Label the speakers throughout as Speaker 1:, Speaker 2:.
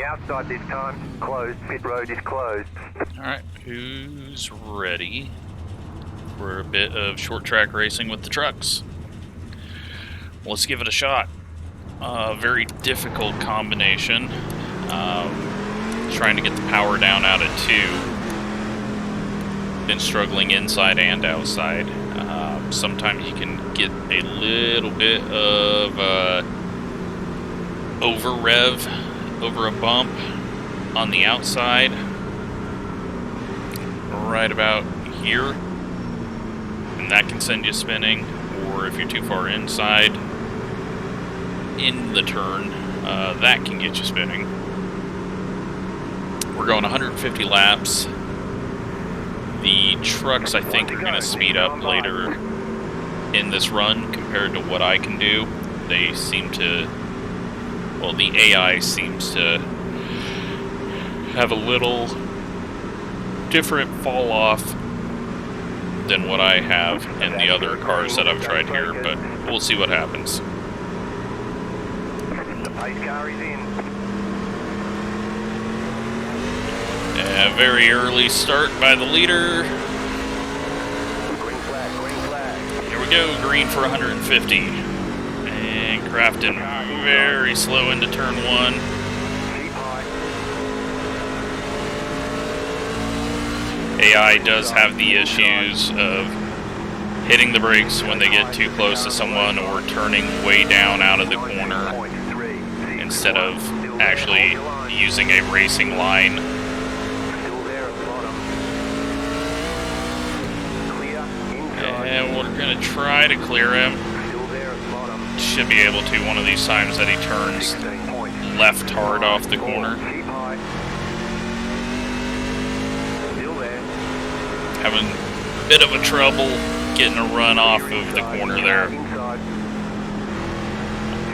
Speaker 1: the outside this time. Closed. Pit road is closed.
Speaker 2: Alright, who's ready for a bit of short track racing with the trucks? Let's give it a shot. Very difficult combination. Trying to get the power down out at 2. Been struggling inside and outside. Sometimes you can get a little bit of over rev over a bump on the outside, right about here, and that can send you spinning. Or if you're too far inside in the turn, that can get you spinning. We're going 150 laps. The trucks, I think, are going to speed up later in this run compared to what I can do. They seem to, well, the AI seems to have a little different fall off than what I have in the other cars that I've tried here, but we'll see what happens.
Speaker 1: The pace car is in.
Speaker 2: A very early start by the leader.
Speaker 1: Green flag, green flag.
Speaker 2: Here we go, green for 150. And Crafton very slow into turn 1.
Speaker 1: Keep high.
Speaker 2: AI does have the issues of hitting the brakes when they get too close to someone or turning way down out of the corner instead of actually using a racing line. And we're going to try to clear him. Should be able to one of these times that he turns left hard off the corner. Having a bit of a trouble getting a run off of the corner there.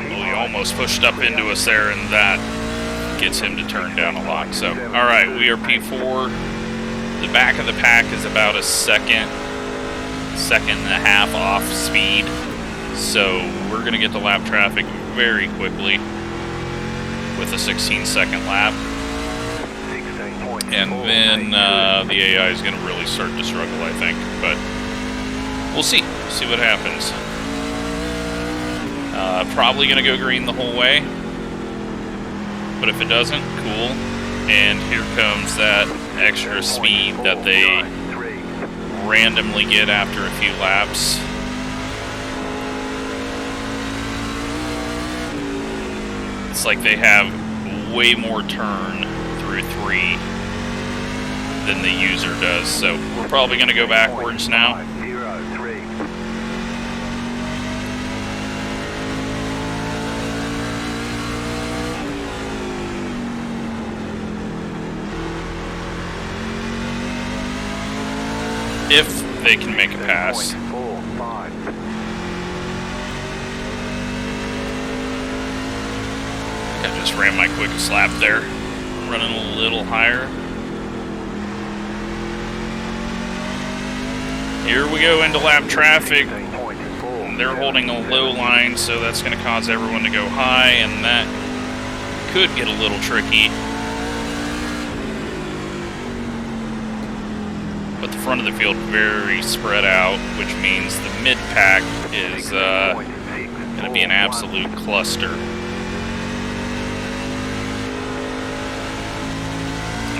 Speaker 2: Well, he almost pushed up into us there, and that gets him to turn down a lot. So, alright, we are P4. The back of the pack is about a second and a half off speed, so we're going to get the lap traffic very quickly with a 16-second lap, and then the AI is going to really start to struggle, I think, but we'll see what happens. Probably going to go green the whole way, but if it doesn't, cool. And here comes that extra speed that they randomly get after a few laps. It's like they have way more turn through 3 than the user does, so we're probably going to go backwards now. If they can make a pass. I just ran my quickest lap there. Running a little higher. Here we go into lap traffic. They're holding a low line, so that's going to cause everyone to go high, and that could get a little tricky. But the front of the field very spread out, which means the mid-pack is going to be an absolute cluster.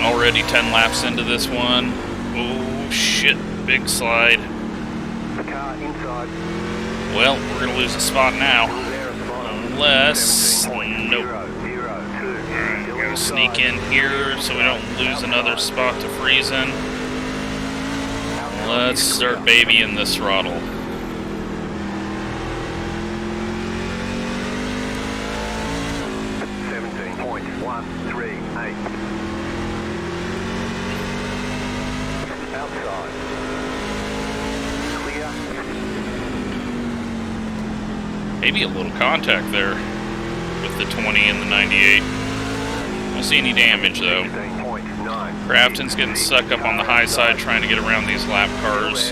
Speaker 2: Already 10 laps into this one. Oh shit, big slide. Well, we're going to lose a spot now. Unless... Nope. Alright, we're going to sneak in here so we don't lose another spot to freezing. Let's start babying this throttle.
Speaker 1: Outside. Clear.
Speaker 2: Maybe a little contact there with the 20 and the 98. I don't see any damage though. Crafton's getting stuck up on the high side trying to get around these lap cars.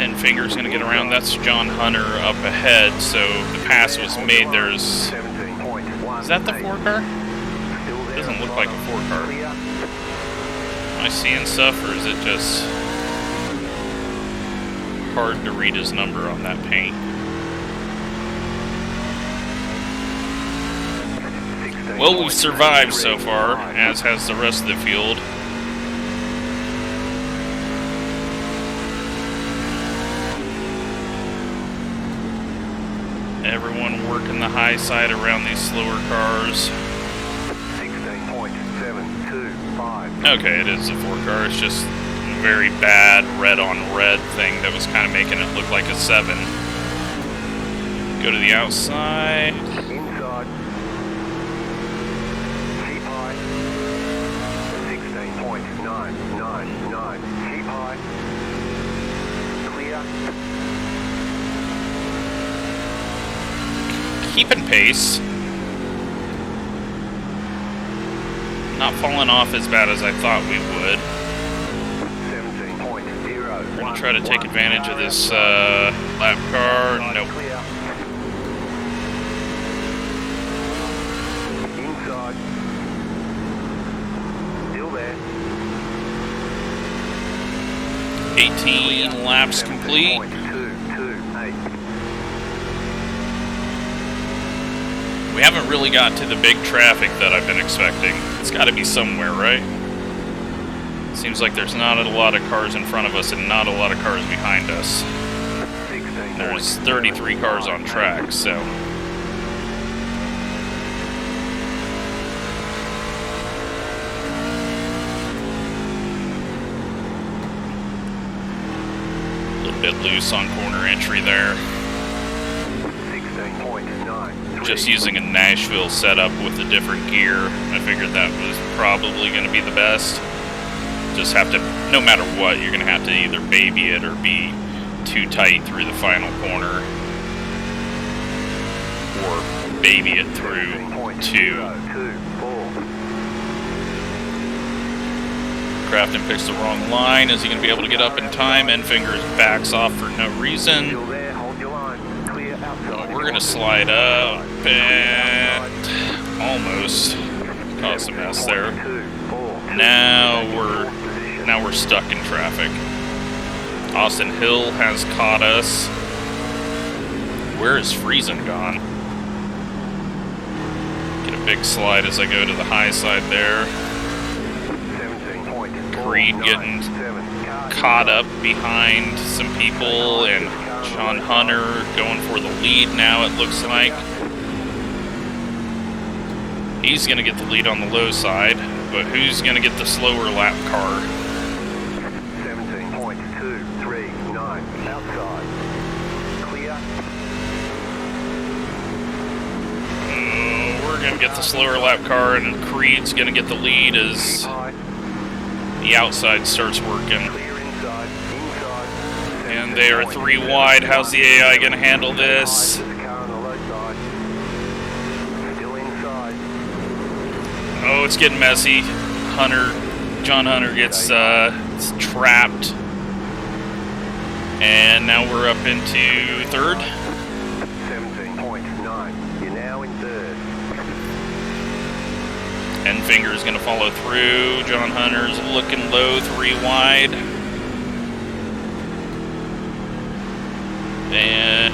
Speaker 2: And Finger's going to get around. That's John Hunter up ahead, so the pass was made. There's... Is that the 4-car? Doesn't look like a 4-car. Am I seeing stuff, or is it just hard to read his number on that paint? Well, we've survived so far, as has the rest of the field. Everyone working the high side around these slower cars.
Speaker 1: 16.725.
Speaker 2: Okay, it is a 4-car. It's just a very bad red on red thing that was kind of making it look like a 7. Go to the outside.
Speaker 1: Inside. Keep high. 16.999. Keep high. Clear.
Speaker 2: Keeping pace. Not falling off as bad as I thought we would.
Speaker 1: 17.0.
Speaker 2: We're going to try to take advantage of this lap car. Nope.
Speaker 1: Inside. Still there.
Speaker 2: 18 laps complete.
Speaker 1: 228.
Speaker 2: We haven't really got to the big traffic that I've been expecting. It's got to be somewhere, right? Seems like there's not a lot of cars in front of us and not a lot of cars behind us. There's 33 cars on track, so... A little bit loose on corner entry there.
Speaker 1: 16.9.
Speaker 2: Just using a Nashville setup with a different gear. I figured that was probably going to be the best. Just have to, no matter what, you're going to have to either baby it or be too tight through the final corner. Or baby it through two. Crafton picks the wrong line. Is he going to be able to get up in time? And Fingers backs off for no reason. We're going to slide up and almost caused a mess there. Now we're stuck in traffic. Austin Hill has caught us. Where is Friesen gone? Get a big slide as I go to the high side there. Creed getting caught up behind some people, and John Hunter going for the lead now, it looks like. He's going to get the lead on the low side, but who's going to get the slower lap car?
Speaker 1: 17.239 outside. Clear.
Speaker 2: We're going to get the slower lap car, and Creed's going to get the lead as the outside starts working. And they are 3 wide. How's the AI going to handle this? Oh, it's getting messy. John Hunter gets trapped. And now we're up into third.
Speaker 1: 17.9. You're now in third.
Speaker 2: And Finger's going to follow through. John Hunter's looking low, 3 wide. And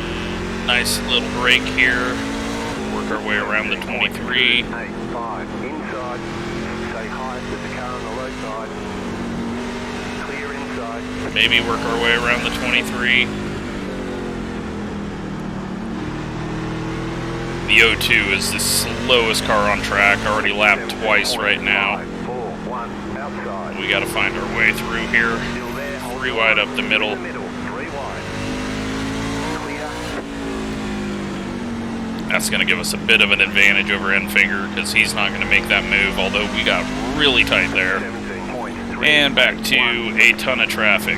Speaker 2: nice little break here. Work our way around the 23.
Speaker 1: 8.5 inside. Stay high with the car on the low side. Clear inside.
Speaker 2: Maybe work our way around the 23. The O2 is the slowest car on track. Already lapped twice right now.
Speaker 1: 4-1 outside.
Speaker 2: We got to find our way through here. 3 wide up the middle.
Speaker 1: 3 wide. Clear.
Speaker 2: That's going to give us a bit of an advantage over Enfinger because he's not going to make that move, although we got really tight there.
Speaker 1: 17.3.
Speaker 2: And back to a ton of traffic.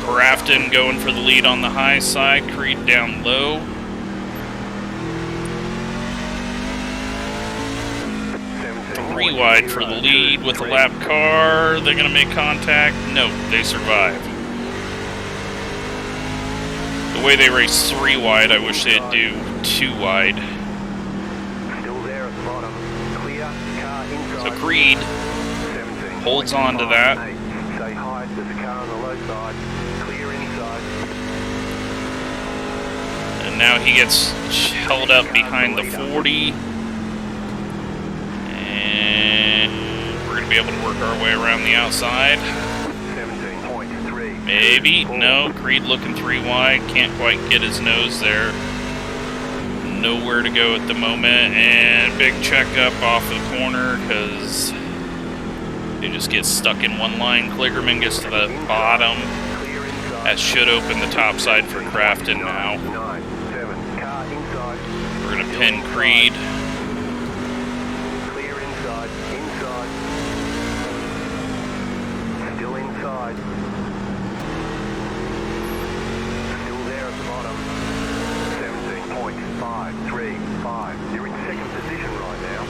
Speaker 2: Crafton going for the lead on the high side, Creed down low. 3 wide for the lead with a lap car. They're going to make contact. No, they survive. The way they race 3 wide, I wish they'd do 2 wide.
Speaker 1: Still there at the bottom. Clear, car inside.
Speaker 2: So Creed holds on to that.
Speaker 1: Stay high, there's a car on the low side. Clear inside.
Speaker 2: And now he gets held up behind the 40. And we're going to be able to work our way around the outside.
Speaker 1: 17.3.
Speaker 2: Maybe. No, Creed looking 3 wide. Can't quite get his nose there. Nowhere to go at the moment. And big checkup off the corner because they just get stuck in one line. Kligerman gets to the bottom. That should open the top side for Crafton now. We're going to pin Creed.
Speaker 1: Clear inside, inside. Still inside. Still there at the bottom. 17.535. You're in second position right now.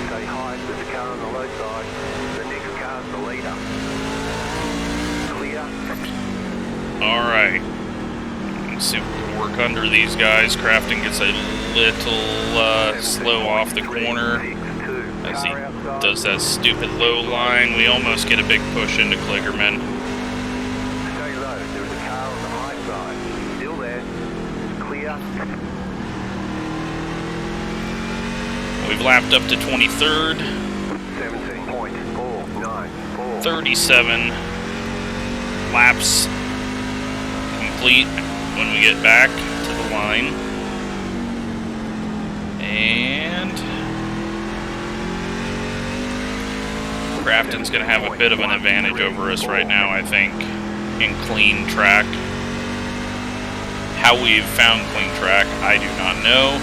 Speaker 1: Stay high, there's a car on the low side. The next car's the leader. Clear.
Speaker 2: Alright. Let's see if we can work under these guys. Crafton gets a little slow off the corner as he does that stupid low line. We almost get a big push into Kligerman.
Speaker 1: Stay low, there's a car on the high side. Still there. Clear.
Speaker 2: We've lapped up to 23rd.
Speaker 1: 17.494.
Speaker 2: 37 laps complete when we get back to the line. And Crafton's going to have a bit of an advantage over us right now, I think, in clean track. How we've found clean track, I do not know.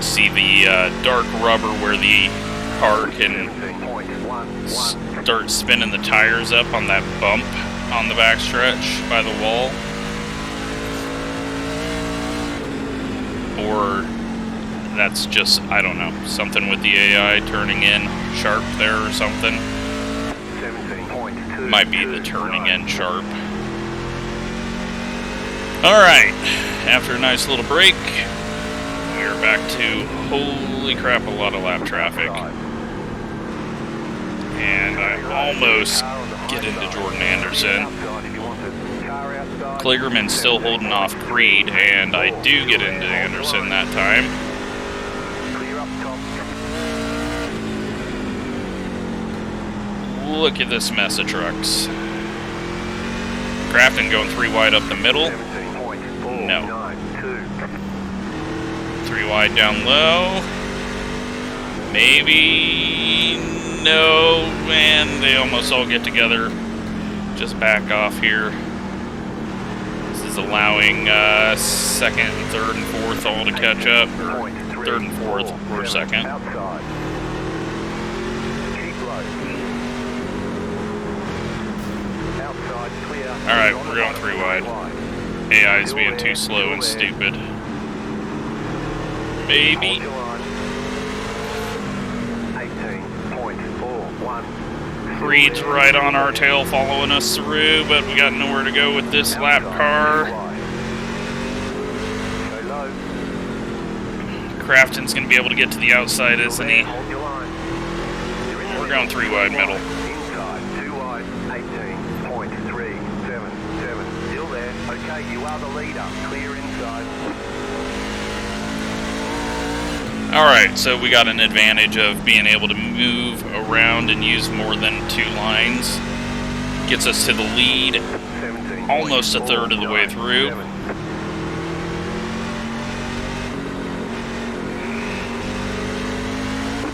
Speaker 2: See the dark rubber where the car can start spinning the tires up on that bump on the backstretch by the wall. Or that's just, I don't know, something with the AI turning in sharp there or something. Might be the turning in sharp. Alright, after a nice little break, we're back to, holy crap, a lot of lap traffic. And I almost get into Jordan Anderson. Kligerman's still holding off Creed, and I do get into Anderson that time. Look at this mess of trucks. Crafton going 3 wide up the middle. No. 3 wide down low. Maybe. No. And they almost all get together. Just back off here. This is allowing second, third, and fourth all to catch up. Or third and fourth for second. Alright, we're going 3 wide. AI's being too slow and stupid. Maybe.
Speaker 1: 18.41.
Speaker 2: Creed's right on our tail following us through, but we got nowhere to go with this lap car. Crafton's going to be able to get to the outside, isn't he? We're going 3 wide middle.
Speaker 1: Okay, you are the leader. Clear inside.
Speaker 2: Alright, so we got an advantage of being able to move around and use more than 2 lines. Gets us to the lead, almost a third of the way through.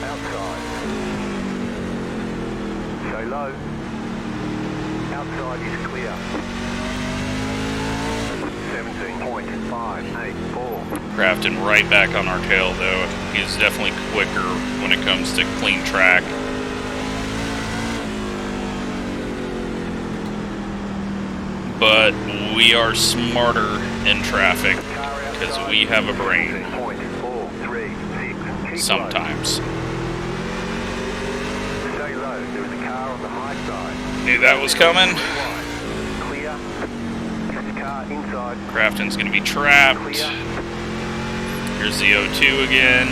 Speaker 1: Outside. Stay low. Outside is clear. 17.584.
Speaker 2: Crafton right back on our tail, though. He's definitely quicker when it comes to clean track. But we are smarter in traffic because we have a brain. Sometimes.
Speaker 1: Stay low. There is a car on the high side.
Speaker 2: Knew that was coming.
Speaker 1: Clear. There's a car inside.
Speaker 2: Crafton's going to be trapped.
Speaker 1: Clear.
Speaker 2: Here's the O2 again.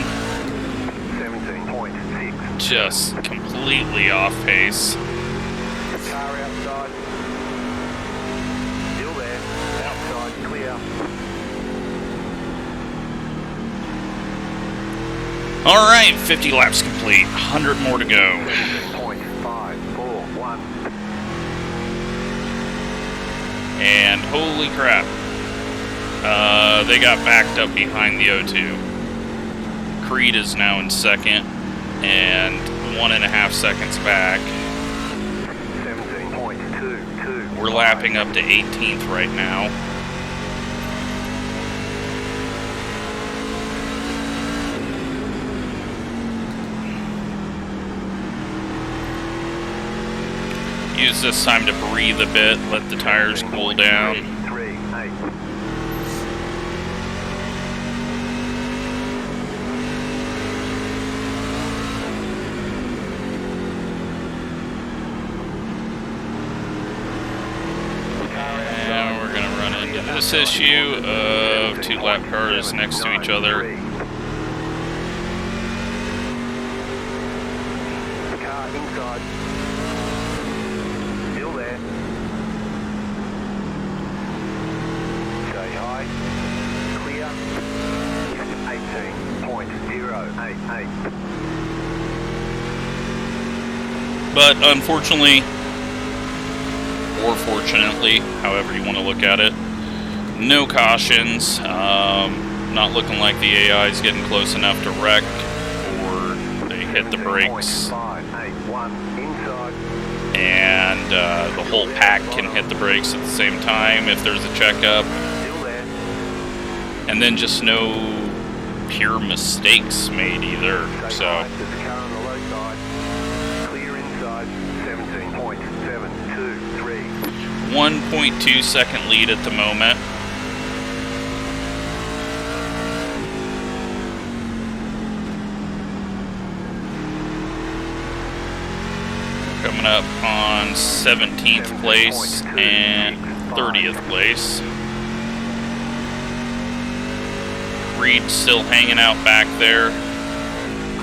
Speaker 1: 17.6.
Speaker 2: Just completely off pace.
Speaker 1: Car outside. Still there. Outside. Clear.
Speaker 2: All right, 50 laps complete. 100 more to go.
Speaker 1: 17.541.
Speaker 2: And holy crap. They got backed up behind the O2. Creed is now in second and 1.5 seconds back.
Speaker 1: 17.22.
Speaker 2: We're lapping up to 18th right now. Use this time to breathe a bit, let the tires cool down.
Speaker 1: 3.8.
Speaker 2: And we're going to run into this issue of 2 lap cars next to each other.
Speaker 1: Car inside. Still there. Stay high. Clear. 18.088.
Speaker 2: But unfortunately, or fortunately, however you want to look at it, no cautions. Not looking like the AI is getting close enough to wreck, or they hit the brakes.
Speaker 1: 17.581 inside.
Speaker 2: And the whole pack can hit the brakes at the same time if there's a checkup.
Speaker 1: Still there.
Speaker 2: And then just no pure mistakes made either.
Speaker 1: Stay
Speaker 2: So
Speaker 1: high. There's a car on the low side. Clear inside. 17.723.
Speaker 2: 1.2 second lead at the moment. Coming up on 17th place and 30th place. Reed still hanging out back there.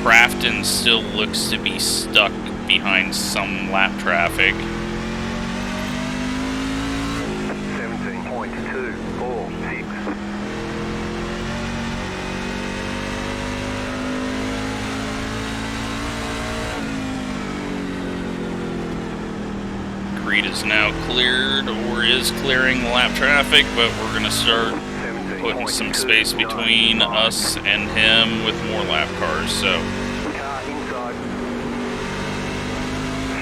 Speaker 2: Crafton still looks to be stuck behind some lap traffic.
Speaker 1: 17.246.
Speaker 2: Creed is now cleared, or is clearing the lap traffic, but we're going to start putting some space between us and him with more lap cars. So
Speaker 1: Car inside.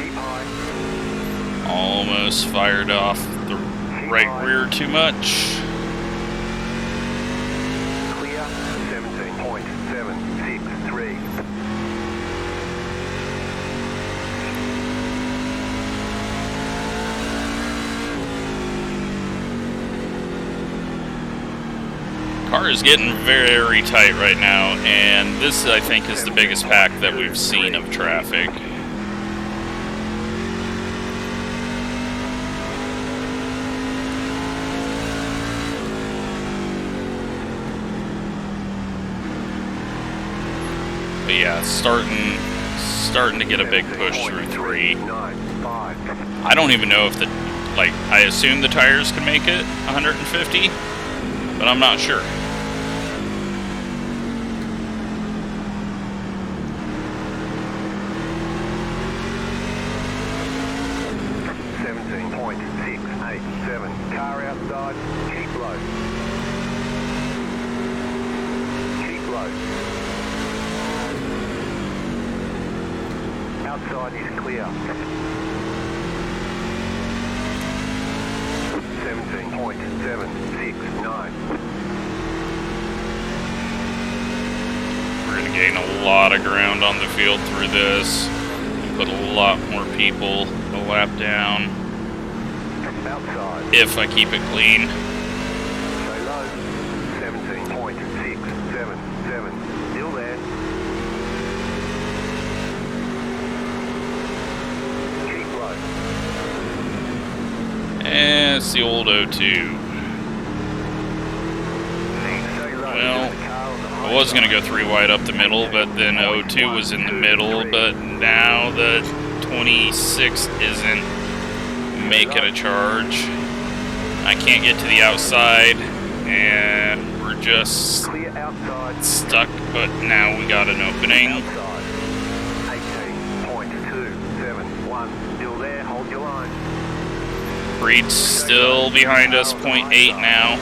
Speaker 1: Keep high.
Speaker 2: almost fired off the right rear too much.
Speaker 1: Clear. 17.763.
Speaker 2: Car is getting very tight right now, and this, I think, is the biggest pack that we've seen of traffic. But yeah, it's starting to get a big push through 3. I don't even know if the, I assume the tires can make it 150, but I'm not sure.
Speaker 1: 17.687. Car outside. Keep low. Keep low. Outside is clear. 17.763.
Speaker 2: We're going to gain a lot of ground on the field through this. Put a lot more people a lap down.
Speaker 1: Outside.
Speaker 2: If I keep it clean.
Speaker 1: Stay low. 17.677. Still there. Keep low.
Speaker 2: And it's the old O2.
Speaker 1: Stay low.
Speaker 2: Well, I was going to go 3 wide up the middle, but then O2 was in the middle, but now the 26 isn't making a charge. I can't get to the outside, and we're just
Speaker 1: Clear outside.
Speaker 2: stuck, but now we got an opening.
Speaker 1: Outside. 18.271. Still there. Hold your line.
Speaker 2: Reed's still behind us, 0.8 now.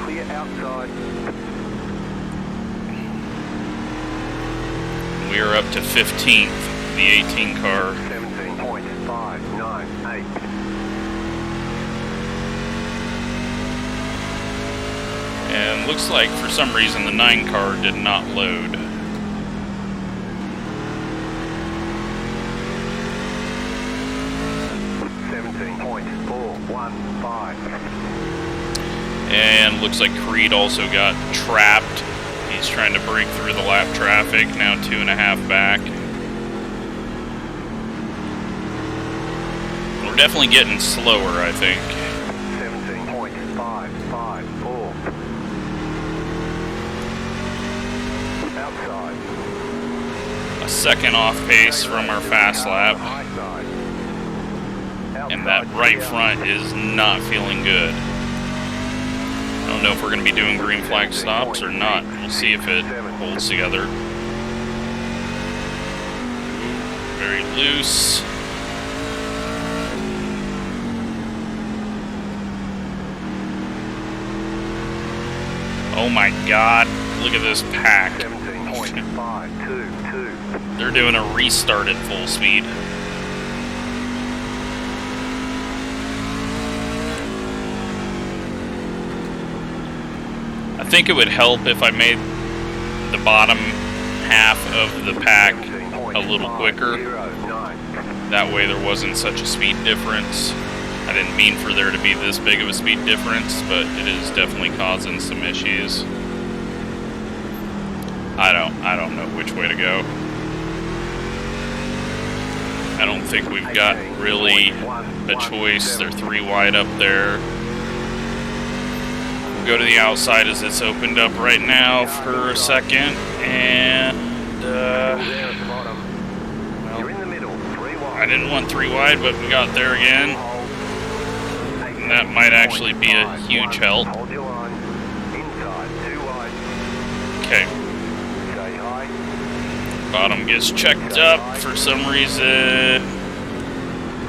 Speaker 1: Clear outside.
Speaker 2: We are up to 15th, the 18 car.
Speaker 1: 17.598.
Speaker 2: And looks like for some reason the 9 car did not load. And looks like Creed also got trapped. He's trying to break through the lap traffic, now 2.5 back. We're definitely getting slower, I think.
Speaker 1: 17.554. Outside.
Speaker 2: A second off pace from our fast lap. And that right front is not feeling good. I don't know if we're going to be doing green flag stops or not. We'll see if it holds together. Very loose. Oh my god, look at this pack.
Speaker 1: 17.522.
Speaker 2: They're doing a restart at full speed. I think it would help if I made the bottom half of the pack a little quicker. That way there wasn't such a speed difference. I didn't mean for there to be this big of a speed difference, but it is definitely causing some issues. I don't know which way to go. I don't think we've got really a choice. They're 3 wide up there. We'll go to the outside as it's opened up right now for a second, and well, I didn't want 3 wide, but we got there again. And that might actually be a huge help. Okay. Bottom gets checked up for some reason.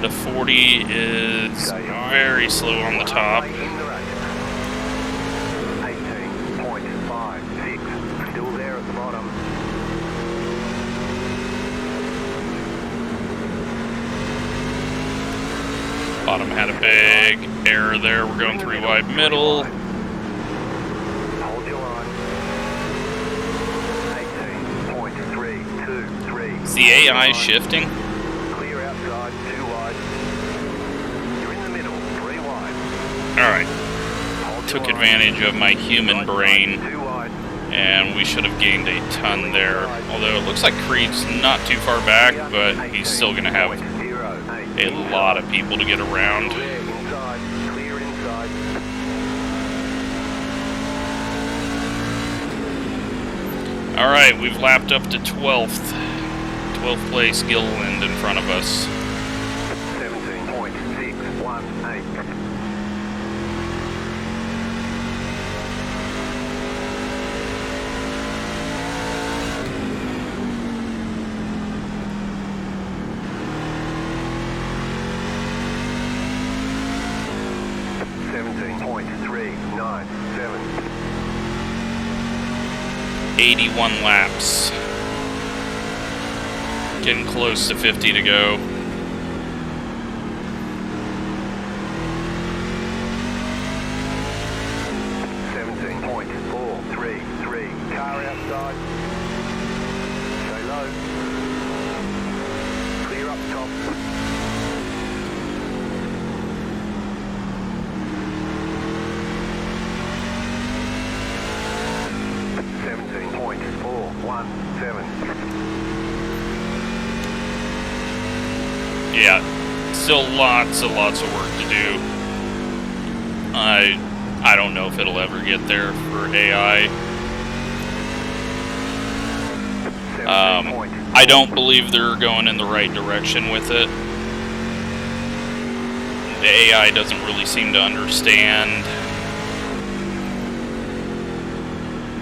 Speaker 2: The 40 is very slow on the top.
Speaker 1: 18.56. Still there at the bottom.
Speaker 2: Bottom had a big error there. We're going 3 wide middle.
Speaker 1: Hold your line. 18.323.
Speaker 2: Is the AI shifting?
Speaker 1: Clear outside, 2 wide. You're in the middle, 3 wide.
Speaker 2: Alright.
Speaker 1: Hold
Speaker 2: Took
Speaker 1: your line.
Speaker 2: advantage of my human brain,
Speaker 1: 2 wide.
Speaker 2: and we should have gained a ton there. Although it looks like Creed's not too far back, but he's still going to have a lot of people to get around.
Speaker 1: Clear inside, clear inside.
Speaker 2: Alright, we've lapped up to 12th. 12th place, Gilliland in front of us.
Speaker 1: 17.618. .397.
Speaker 2: 81 laps. Getting close to 50 to go.
Speaker 1: low. Clear up top. 17.417.
Speaker 2: Yeah, still lots of work to do. I don't know if it'll ever get there for AI. I don't believe they're going in the right direction with it. The AI doesn't really seem to understand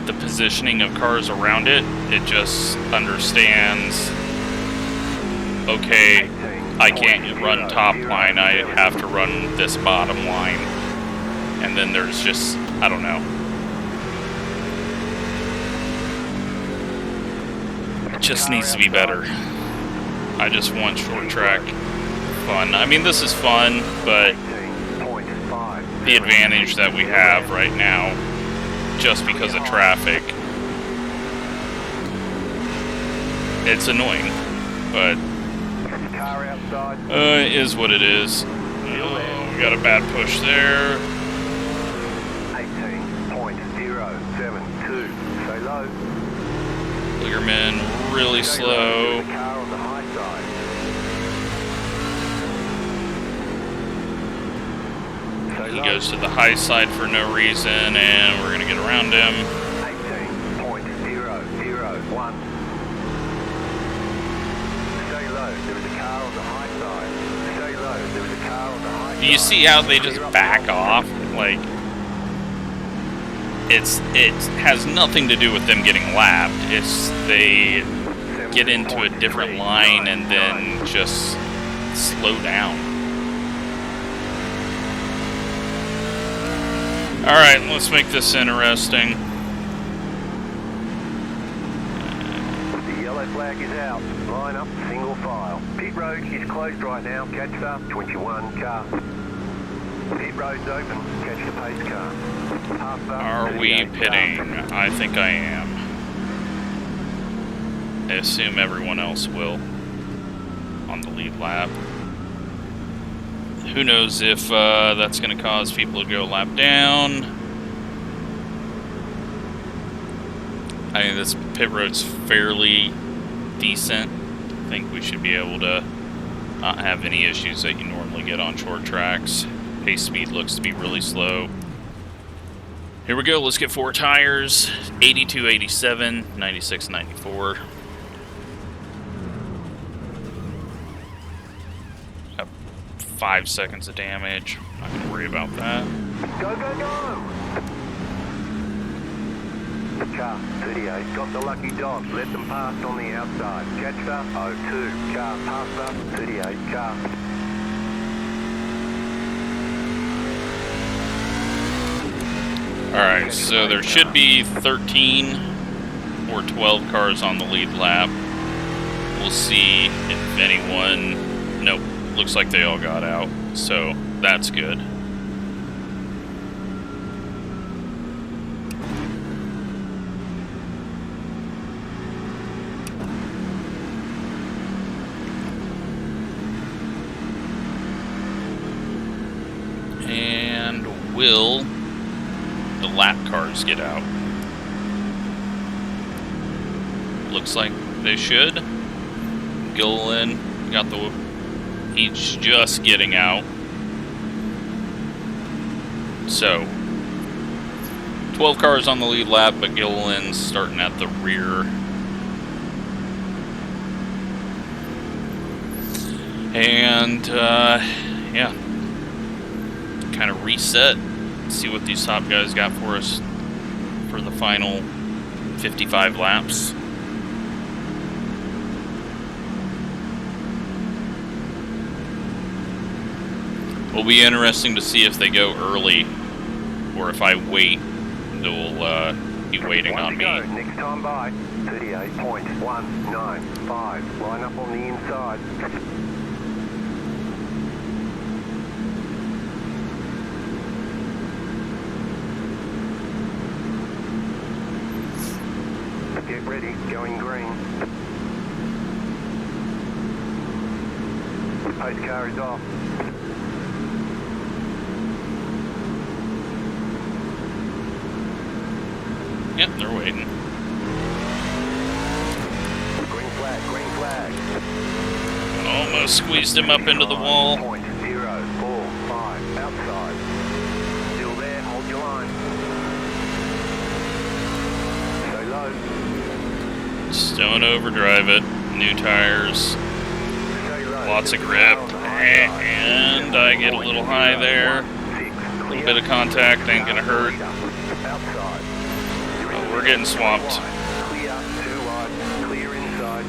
Speaker 2: the positioning of cars around it. It just understands, okay, I can't run top line, I have to run this bottom line. And then there's just, I don't know. It just needs to be better. I just want short track fun. I mean, this is fun, but the advantage that we have right now, just because of traffic, it's annoying, but it is what it is. Oh, we got a bad push there.
Speaker 1: 18.072. Stay low.
Speaker 2: Clearman really slow. He goes to the high side for no reason, and we're gonna get around him.
Speaker 1: 18.001. Stay low. There is a car on the high side. Stay low. There is a car on the high side.
Speaker 2: Do you see how they just back off? Like, it has nothing to do with them getting lapped. It's they get into a different line and then just slow down. Alright, let's make this interesting.
Speaker 1: The yellow flag is out. Line up, single file. Pit road is closed right now. Catch the 21 car. Pit road's open. Catch the pace car.
Speaker 2: Are we pitting? I think I am. I assume everyone else will on the lead lap. Who knows if that's going to cause people to go lap down. I think this pit road's fairly decent. I think we should be able to not have any issues that you normally get on short tracks. Pace speed looks to be really slow. Here we go, let's get 4 tires. 82, 87, 96, 94. 5 seconds of damage. Not gonna worry about that.
Speaker 1: Go, go, go! Car 38 got the lucky dog. Let them pass on the outside. Catch the 02 car. Pass the 38 car.
Speaker 2: Alright, so there should be 13 or 12 cars on the lead lap. We'll see if anyone... Nope. Looks like they all got out, so that's good. And will the lap cars get out? Looks like they should. Gilliland got the... He's just getting out. So, 12 cars on the lead lap, but Gilliland's starting at the rear. And, yeah. Kind of reset. See what these top guys got for us for the final 55 laps. Will be interesting to see if they go early, or if I wait, they'll be waiting on me.
Speaker 1: Next time by 38.195. Line up on the inside. Get ready, going green. Pace car is off.
Speaker 2: Yep, they're waiting.
Speaker 1: Green flag, green flag.
Speaker 2: Almost squeezed him up into the wall.
Speaker 1: 0.045 outside. Still there, hold your line. Stay low.
Speaker 2: Just don't overdrive it. New tires.
Speaker 1: Stay low.
Speaker 2: Lots of grip. And I get a little high there. A little bit of contact ain't gonna hurt.
Speaker 1: Outside.
Speaker 2: But we're getting swamped.
Speaker 1: Clear, too wide, clear inside.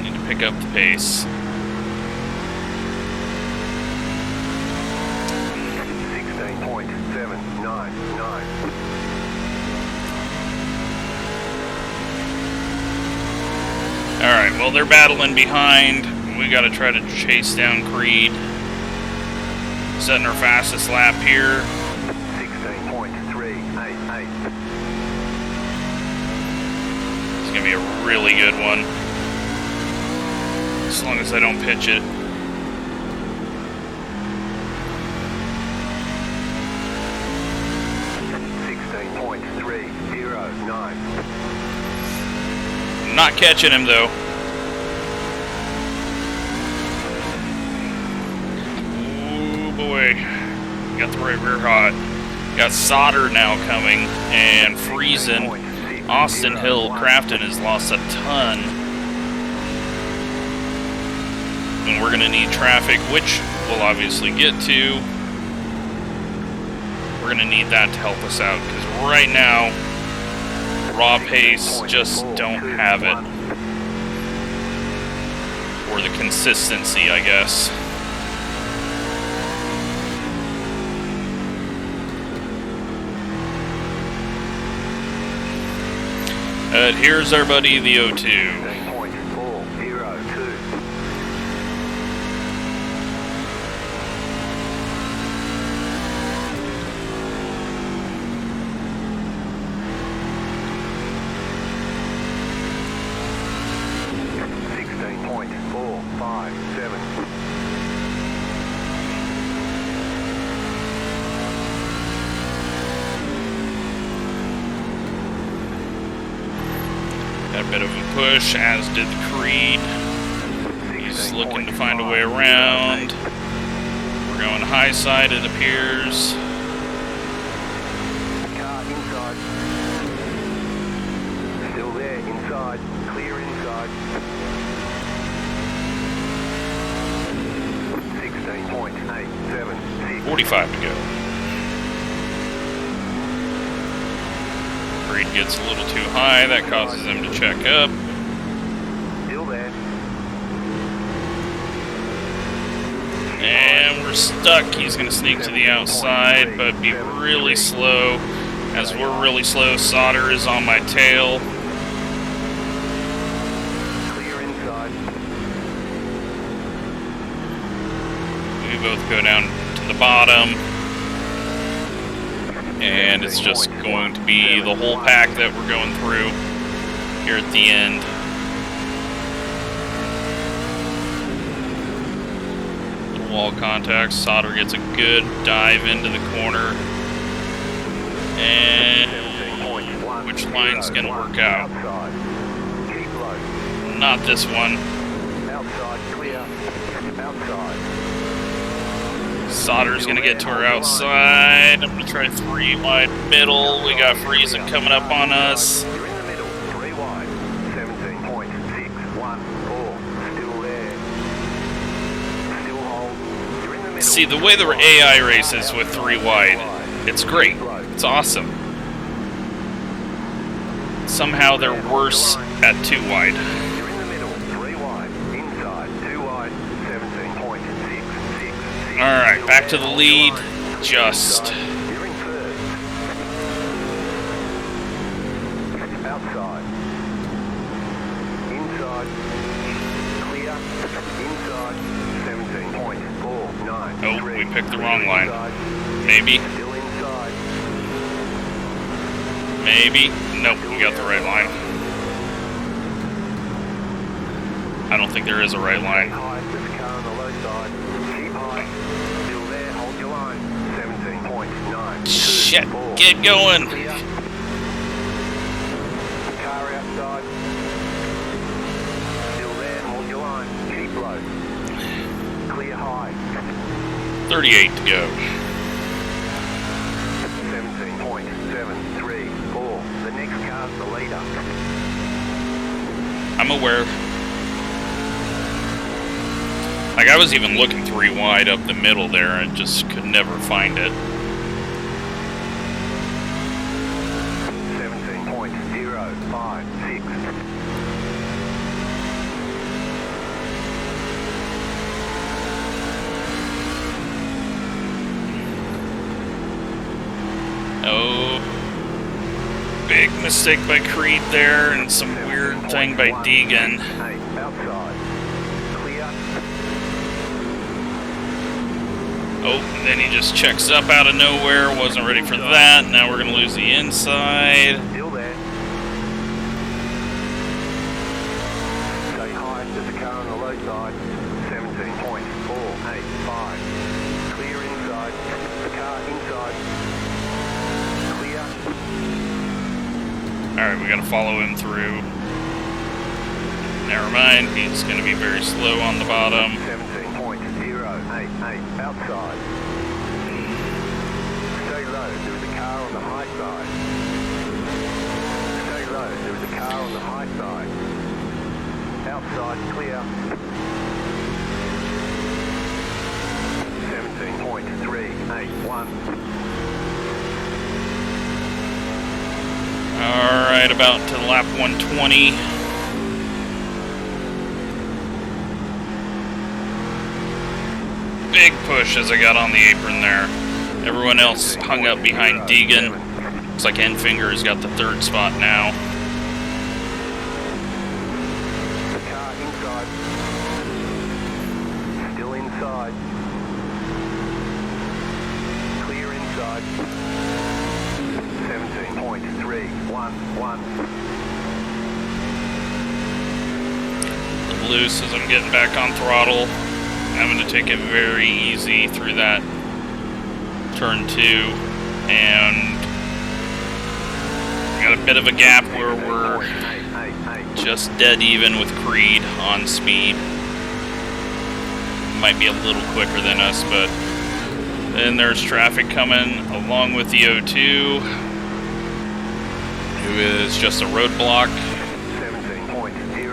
Speaker 2: Need to pick up the pace.
Speaker 1: 16.799.
Speaker 2: Alright, well, they're battling behind. We gotta try to chase down Creed. Setting our fastest lap here.
Speaker 1: 16.388.
Speaker 2: It's gonna be a really good one. As long as I don't pitch it. Not catching him though. Ooh boy. Got the right rear hot. Got Solder now coming and freezing. Austin Hill Crafton has lost a ton. And we're gonna need traffic, which we'll obviously get to. We're gonna need that to help us out, because right now raw pace just don't have it, or the consistency, I guess. Here's our buddy the O2. Got a bit of a push, as did the Creed. He's looking to find a way around. We're going high side, it appears.
Speaker 1: Car inside. Still there, inside. Clear inside. 16.876.
Speaker 2: 45 to go. Creed gets a little too high, that causes him to check up.
Speaker 1: Still there.
Speaker 2: And we're stuck. He's going to sneak to the outside, but be really slow. As we're really slow, Solder is on my tail.
Speaker 1: Clear inside.
Speaker 2: We both go down to the bottom. And it's just going to be the whole pack that we're going through here at the end. Little wall contact. Solder gets a good dive into the corner. And which line's going to work out? Not this one.
Speaker 1: Outside, clear. Outside.
Speaker 2: Solder's going to get to our outside. I'm going to try 3 wide middle. We got freezing coming up on us.
Speaker 1: You're in the middle, 3 wide. 17.614. Still there. Still hold. You're in the middle.
Speaker 2: See, the way the AI races with 3 wide, it's great. It's awesome. Somehow they're worse at 2 wide.
Speaker 1: You're in the middle, 3 wide. Inside, 2 wide. 17.666.
Speaker 2: Alright, back to the lead. Just.
Speaker 1: You're in third. Outside. Inside. Clear. Inside. 17.493.
Speaker 2: Oh, we picked the wrong line. Maybe.
Speaker 1: Still inside.
Speaker 2: Maybe. Nope, we got the right line. I don't think there is a right line.
Speaker 1: High, there's a car on the low side. 5, 2,
Speaker 2: Shit,
Speaker 1: 4.
Speaker 2: get going.
Speaker 1: Clear. Car outside. Still there, hold your line. Keep low. Clear high.
Speaker 2: 38 to go.
Speaker 1: 17.734. The next car's the leader.
Speaker 2: I'm aware. Like, I was even looking 3 wide up the middle there and just could never find it.
Speaker 1: 17.056.
Speaker 2: Oh, big mistake by Creed there, and some weird thing by Deegan.
Speaker 1: 8 outside. Clear.
Speaker 2: Oh, and then he just checks up out of nowhere. Wasn't ready for that. Now we're gonna lose the inside.
Speaker 1: Still there. Stay high. There's a car on the low side. 17.485. Clear inside. The car inside. Clear.
Speaker 2: Alright, we gotta follow him through. Never mind, he's gonna be very slow on the bottom.
Speaker 1: 17.088 outside. Stay low, there is a car on the high side. Stay low, there is a car on the high side. Outside, clear. 17.381.
Speaker 2: Alright, about to lap 120. Big push as I got on the apron there. Everyone else hung up behind Deegan. Looks like Enfinger has got the 3rd spot now.
Speaker 1: The car inside. Still inside. Clear inside. 17.311.
Speaker 2: Loose as I'm getting back on throttle. I'm going to take it very easy through that turn 2, and got a bit of a gap where we're just dead even with Creed on speed. Might be a little quicker than us, but then there's traffic coming along with the O2, who is just a roadblock.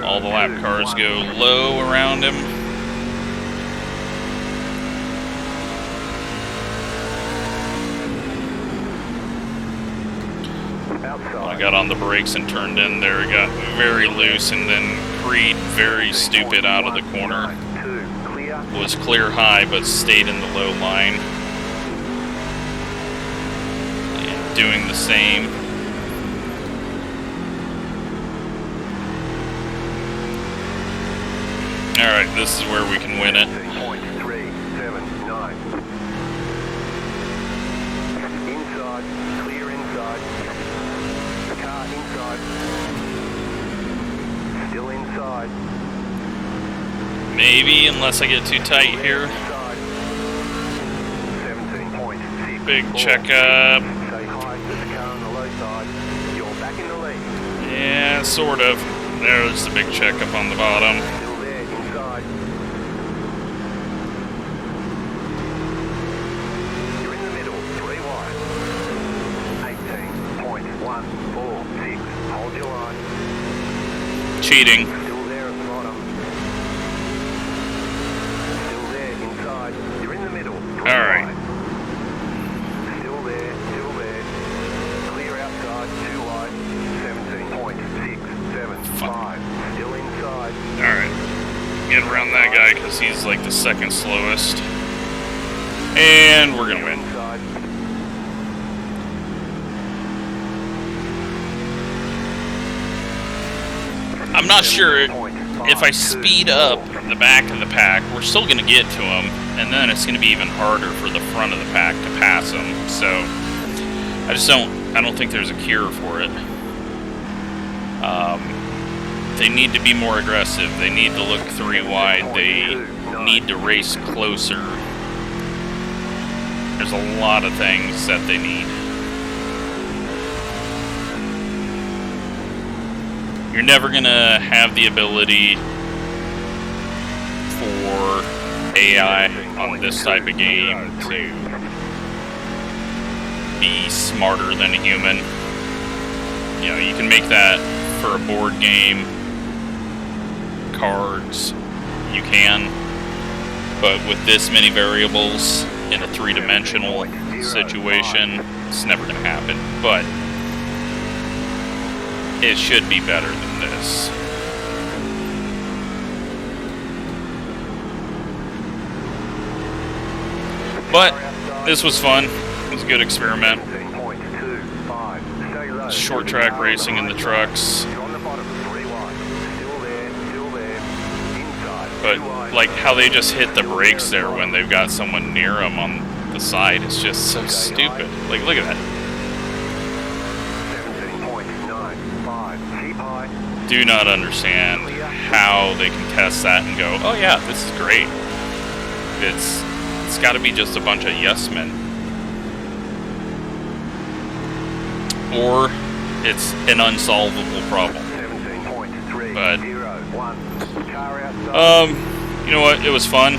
Speaker 2: All the lap cars go low around him. I got on the brakes and turned in there, it got very loose, and then Creed, very stupid out of the corner. Was clear high, but stayed in the low line. And doing the same. Alright, this is where we can win it.
Speaker 1: 17.379. Inside, clear inside. The car inside. Still inside.
Speaker 2: Maybe, unless I get too tight here.
Speaker 1: 17.6.
Speaker 2: Big checkup.
Speaker 1: Stay high, there's a car on the low side. You're back in the lead.
Speaker 2: Yeah, sort of. There's the big checkup on the bottom.
Speaker 1: Still there, inside. You're in the middle, 3 wide. 18.146. Hold your line.
Speaker 2: Cheating.
Speaker 1: Still there at the bottom. Still there, inside. You're in the middle.
Speaker 2: Alright.
Speaker 1: Still there, still there. Clear outside, 2 wide. 17.675. Still inside.
Speaker 2: Alright. Get around that guy because he's like the 2nd slowest. And we're gonna win.
Speaker 1: Inside.
Speaker 2: I'm not sure if I speed up the back of the pack, we're still going to get to him, and then it's going to be even harder for the front of the pack to pass him. So I don't think there's a cure for it. They need to be more aggressive. They need to look 3 wide. They need to race closer. There's a lot of things that they need. You're never gonna have the ability for AI on this type of game to be smarter than a human. You know, you can make that for a board game, cards, you can, but with this many variables in a three-dimensional situation, it's never gonna happen. But it should be better than this. But this was fun. It was a good experiment. Short track racing in the trucks. But like how they just hit the brakes there when they've got someone near them on the side is just so stupid. Like, look at that. Do not understand how they can test that and go, oh yeah, this is great. It's got to be just a bunch of yes men. Or it's an unsolvable problem. But you know what? It was fun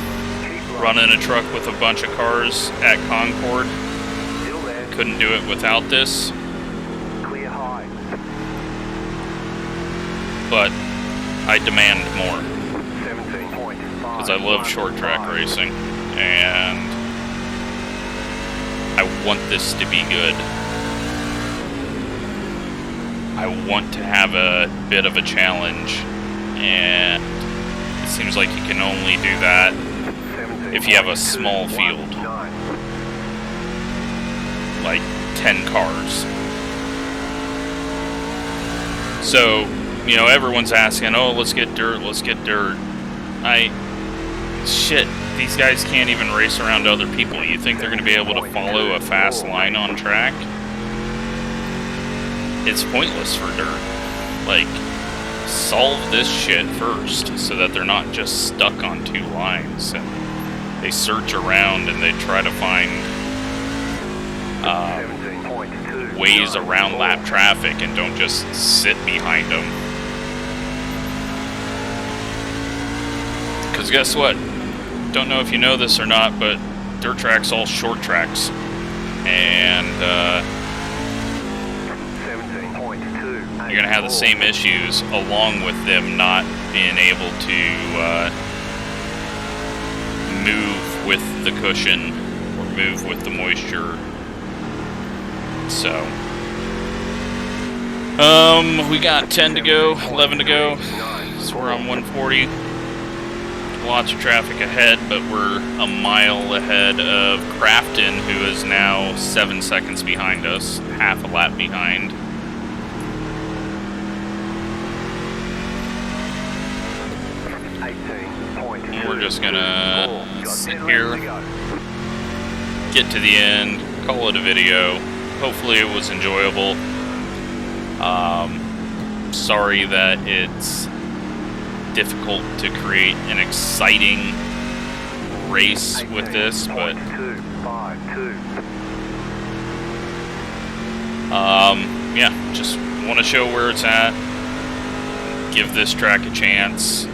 Speaker 2: running a truck with a bunch of cars at Concord. Couldn't do it without this. But I demand more. Because I love short track racing. And I want this to be good. I want to have a bit of a challenge. And it seems like you can only do that if you have a small field. Like 10 cars. So, you know, everyone's asking, oh, let's get dirt, let's get dirt. Shit, these guys can't even race around other people. You think they're going to be able to follow a fast line on track? It's pointless for dirt. Like, solve this shit first so that they're not just stuck on two lines and they search around and they try to find ways around lap traffic and don't just sit behind them. Because guess what? Don't know if you know this or not, but dirt tracks all short tracks. And you're going to have the same issues along with them not being able to move with the cushion or move with the moisture. So, we got 10 to go, 11 to go, so we're on 140. Lots of traffic ahead, but we're a mile ahead of Crafton, who is now 7 seconds behind us, half a lap behind. And we're just gonna sit here, get to the end, call it a video. Hopefully it was enjoyable. Sorry that it's difficult to create an exciting race with this, but yeah, just want to show where it's at, give this track a chance.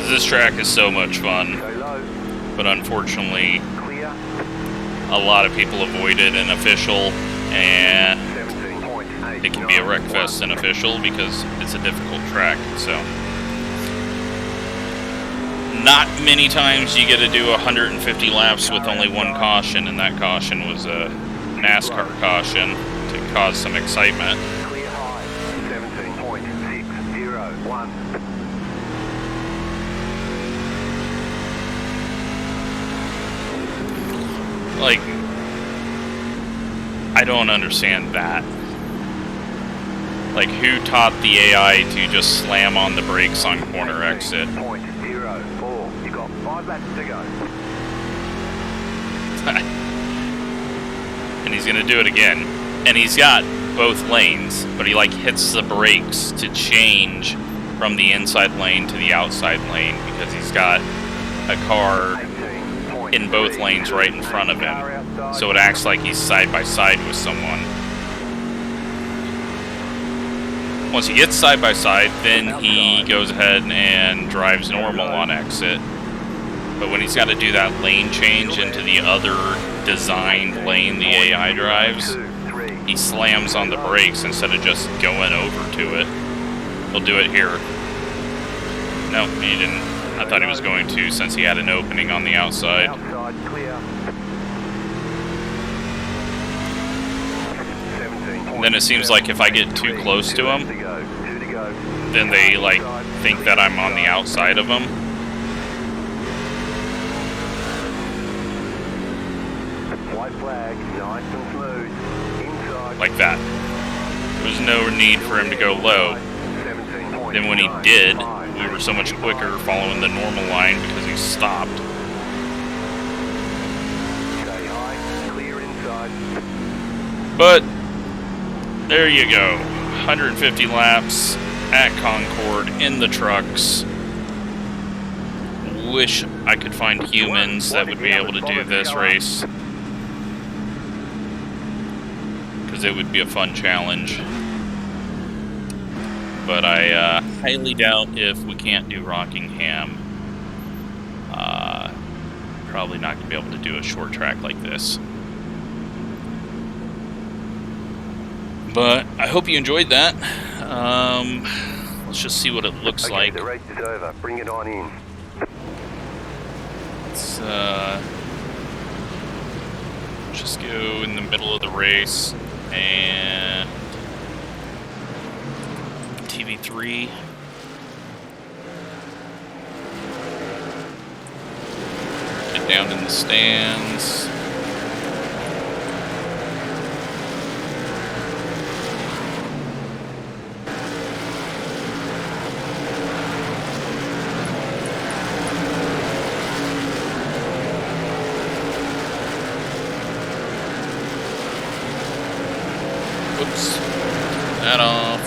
Speaker 2: This track is so much fun, but unfortunately a lot of people avoided an official, and it can be a wreckfest in official because it's a difficult track. So not many times you get to do 150 laps with only one caution, and that caution was a NASCAR caution to cause some excitement. Like, I don't understand that. Like, who taught the AI to just slam on the brakes on corner exit?
Speaker 1: You got 5 laps to go.
Speaker 2: and he's gonna do it again. And he's got both lanes, but he like hits the brakes to change from the inside lane to the outside lane because he's got a car in both lanes right in front of him. So it acts like he's side by side with someone. Once he gets side by side, then he goes ahead and drives normal on exit. But when he's got to do that lane change into the other designed lane the AI drives, he slams on the brakes instead of just going over to it. He'll do it here. No, he didn't. I thought he was going to since he had an opening on the outside. And then it seems like if I get too close to him, then they like think that I'm on the outside of him.
Speaker 1: White flag, nice and smooth. Inside.
Speaker 2: Like that. There was no need for him to go low. Then when he did, we were so much quicker following the normal line because he stopped.
Speaker 1: Stay high, clear inside.
Speaker 2: But there you go. 150 laps at Concord in the trucks. Wish I could find humans that would be able to do this race, because it would be a fun challenge. But I highly doubt if we can't do Rockingham. Probably not going to be able to do a short track like this. But I hope you enjoyed that. Let's just see what it looks like.
Speaker 1: The race is over. Bring it on in.
Speaker 2: Let's just go in the middle of the race and TV3. Get down in the stands. Whoops. That off.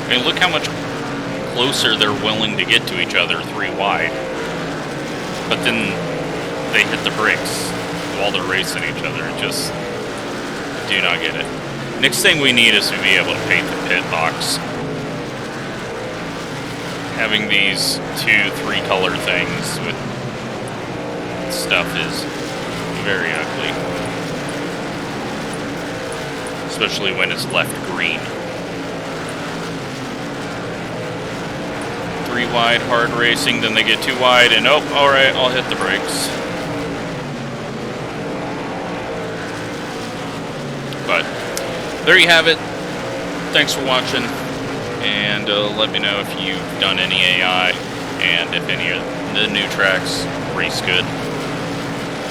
Speaker 2: I mean, look how much closer they're willing to get to each other 3 wide. But then they hit the brakes while they're racing each other. Just do not get it. Next thing we need is to be able to paint the pit box. Having these 2-3 color things with stuff is very ugly. Especially when it's left green. 3 wide, hard racing, then they get 2 wide, and oh, alright, I'll hit the brakes. But there you have it. Thanks for watching, and let me know if you've done any AI and if any of the new tracks race good.